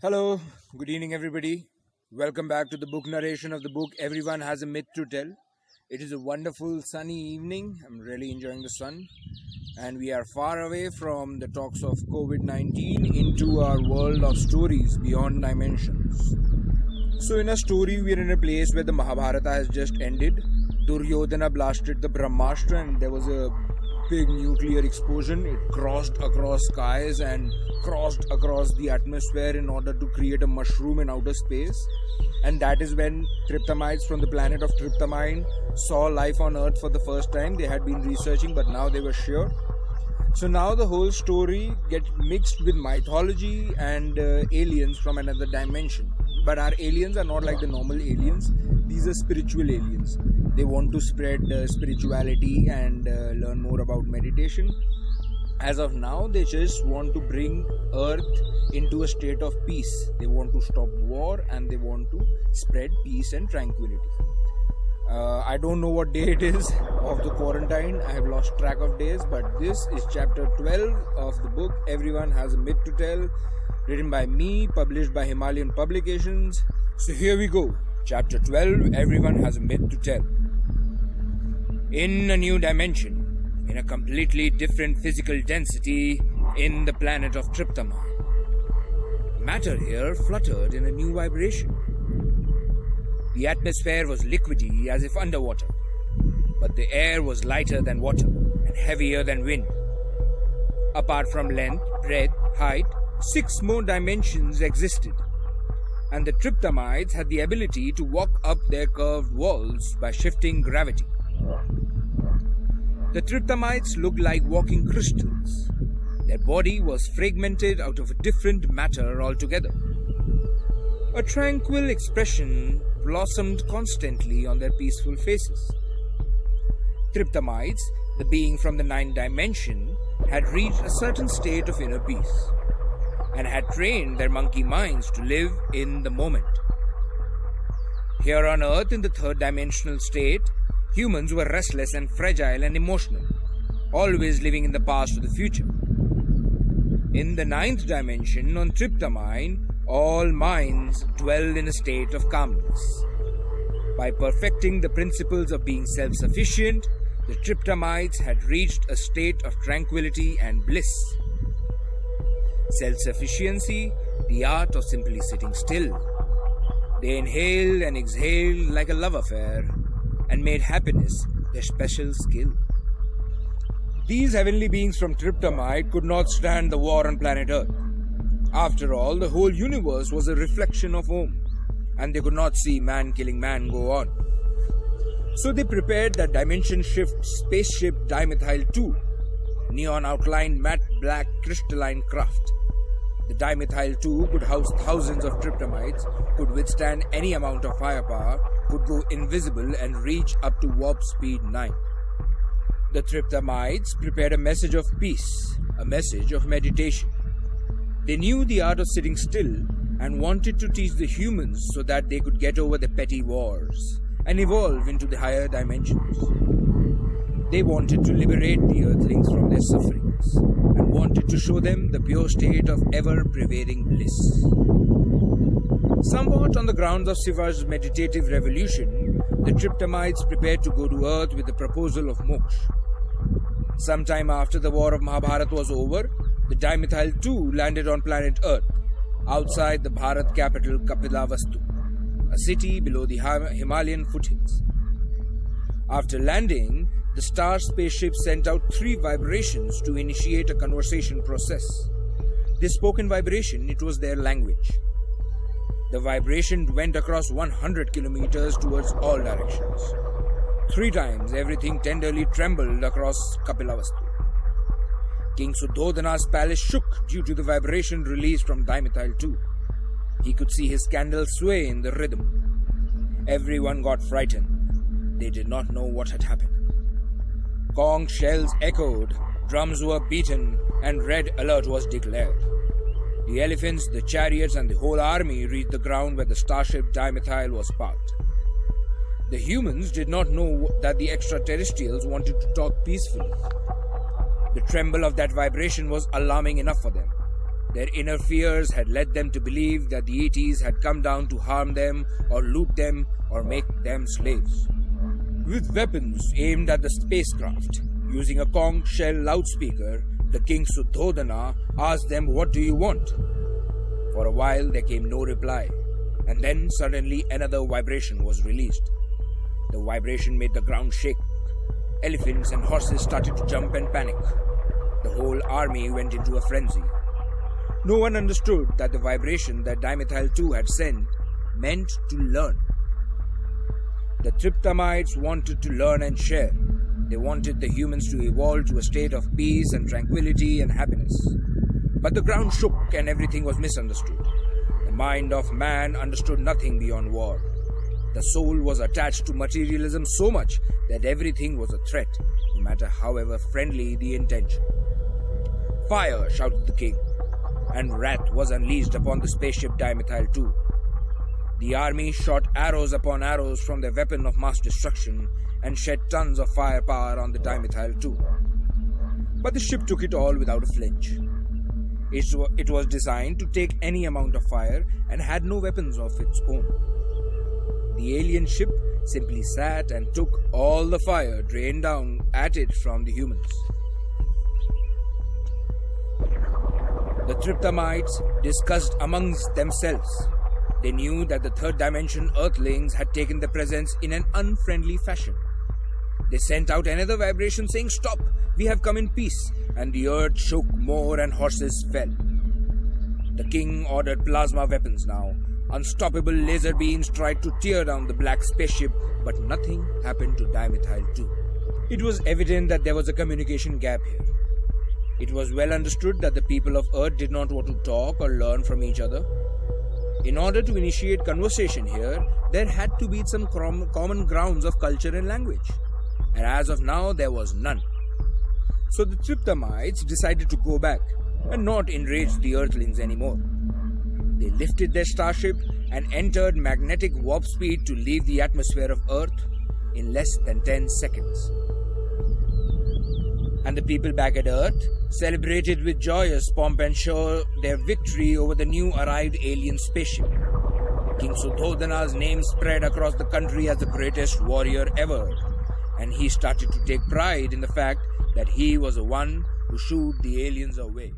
Hello, good evening everybody. Welcome back to the book narration of the book Everyone Has a Myth to Tell. It is a wonderful sunny evening. I'm really enjoying the sun. And we are far away from the talks of COVID-19 into our world of stories beyond dimensions. So in a story, we are in a place where the Mahabharata has just ended. Duryodhana blasted the Brahmastra and there was a big nuclear explosion. It crossed across skies and crossed across the atmosphere in order to create a mushroom in outer space. And that is when triptamites from the planet of Tryptamine saw life on Earth for the first time. They had been researching, but now they were sure. So now the whole story gets mixed with mythology and aliens from another dimension. But our aliens are not like the normal aliens. These are spiritual aliens. They want to spread spirituality and learn more about meditation. As of now, they just want to bring Earth into a state of peace. They want to stop war and they want to spread peace and tranquility. I don't know what day it is of the quarantine. I have lost track of days, but this is chapter 12 of the book Everyone Has a Myth to Tell, written by me, published by Himalayan publications. So here we go. Chapter 12, Everyone Has a Myth to Tell. In a new dimension, in a completely different physical density, in the planet of Tryptamine, matter here fluttered in a new vibration. The atmosphere was liquidy as if underwater, but the air was lighter than water and heavier than wind. Apart from length, breadth, height, 6 more dimensions existed, and the Tryptamites had the ability to walk up their curved walls by shifting gravity. The Tryptamites looked like walking crystals. Their body was fragmented out of a different matter altogether. A tranquil expression blossomed constantly on their peaceful faces. Tryptamites, the being from the 9th dimension, had reached a certain state of inner peace and had trained their monkey minds to live in the moment. Here on Earth, in the 3rd dimensional state, humans were restless and fragile and emotional, always living in the past or the future. In the 9th dimension, on Tryptamine, all minds dwell in a state of calmness. By perfecting the principles of being self-sufficient, the Tryptamites had reached a state of tranquility and bliss. Self-sufficiency, the art of simply sitting still. They inhaled and exhaled like a love affair and made happiness their special skill. These heavenly beings from Tryptamite could not stand the war on planet Earth. After all, the whole universe was a reflection of Om, and they could not see man killing man go on. So they prepared that dimension shift spaceship Dimethyl 2, neon outlined matte black crystalline craft. The Dimethyl 2 could house thousands of Tryptamites, could withstand any amount of firepower, could go invisible and reach up to warp speed 9. The Tryptamites prepared a message of peace, a message of meditation. They knew the art of sitting still and wanted to teach the humans so that they could get over the petty wars and evolve into the higher dimensions. They wanted to liberate the Earthlings from their sufferings and wanted to show them the pure state of ever-prevailing bliss. Somewhat on the grounds of Shiva's meditative revolution, the Tryptamites prepared to go to Earth with the proposal of moksha. Sometime after the war of Mahabharata was over, the Dimethyl 2 landed on planet Earth, outside the Bharat capital Kapilavastu, a city below the Himalayan foothills. After landing, the star spaceship sent out 3 vibrations to initiate a conversation process. They spoke in vibration, it was their language. The vibration went across 100 kilometers towards all directions. 3 times everything tenderly trembled across Kapilavastu. King Suddhodana's palace shook due to the vibration released from Dimethyl 2. He could see his candle sway in the rhythm. Everyone got frightened. They did not know what had happened. Conch shells echoed, drums were beaten, and red alert was declared. The elephants, the chariots, and the whole army reached the ground where the starship Dimethyl was parked. The humans did not know that the extraterrestrials wanted to talk peacefully. The tremble of that vibration was alarming enough for them. Their inner fears had led them to believe that the ETs had come down to harm them or loot them or make them slaves. With weapons aimed at the spacecraft, using a conch shell loudspeaker, the king Suddhodana asked them, "What do you want?" For a while there came no reply, and then suddenly another vibration was released. The vibration made the ground shake. Elephants and horses started to jump and panic. The whole army went into a frenzy. No one understood that the vibration that dimethyl-2 had sent meant to learn. The triptamites wanted to learn and share. They wanted the humans to evolve to a state of peace and tranquility and happiness. But the ground shook and everything was misunderstood. The mind of man understood nothing beyond war. The soul was attached to materialism so much that everything was a threat, no matter however friendly the intention. "Fire!" shouted the king, and wrath was unleashed upon the spaceship Dimethyl-2. The army shot arrows upon arrows from their weapon of mass destruction and shed tons of firepower on the Dimethyl-2. But the ship took it all without a flinch. It was designed to take any amount of fire and had no weapons of its own. The alien ship simply sat and took all the fire drained down at it from the humans. The triptamites discussed amongst themselves. They knew that the third dimension Earthlings had taken their presence in an unfriendly fashion. They sent out another vibration saying, "Stop, we have come in peace," and the earth shook more and horses fell. The king ordered plasma weapons now. Unstoppable laser beams tried to tear down the black spaceship, but nothing happened to Dimethyl-2. It was evident that there was a communication gap here. It was well understood that the people of Earth did not want to talk or learn from each other. In order to initiate conversation here, there had to be some common grounds of culture and language. And as of now, there was none. So the triptamites decided to go back and not enrage the Earthlings anymore. They lifted their starship and entered magnetic warp speed to leave the atmosphere of Earth in less than 10 seconds. And the people back at Earth celebrated with joyous pomp and show their victory over the new arrived alien spaceship. King Suddhodana's name spread across the country as the greatest warrior ever, and he started to take pride in the fact that he was the one who shooed the aliens away.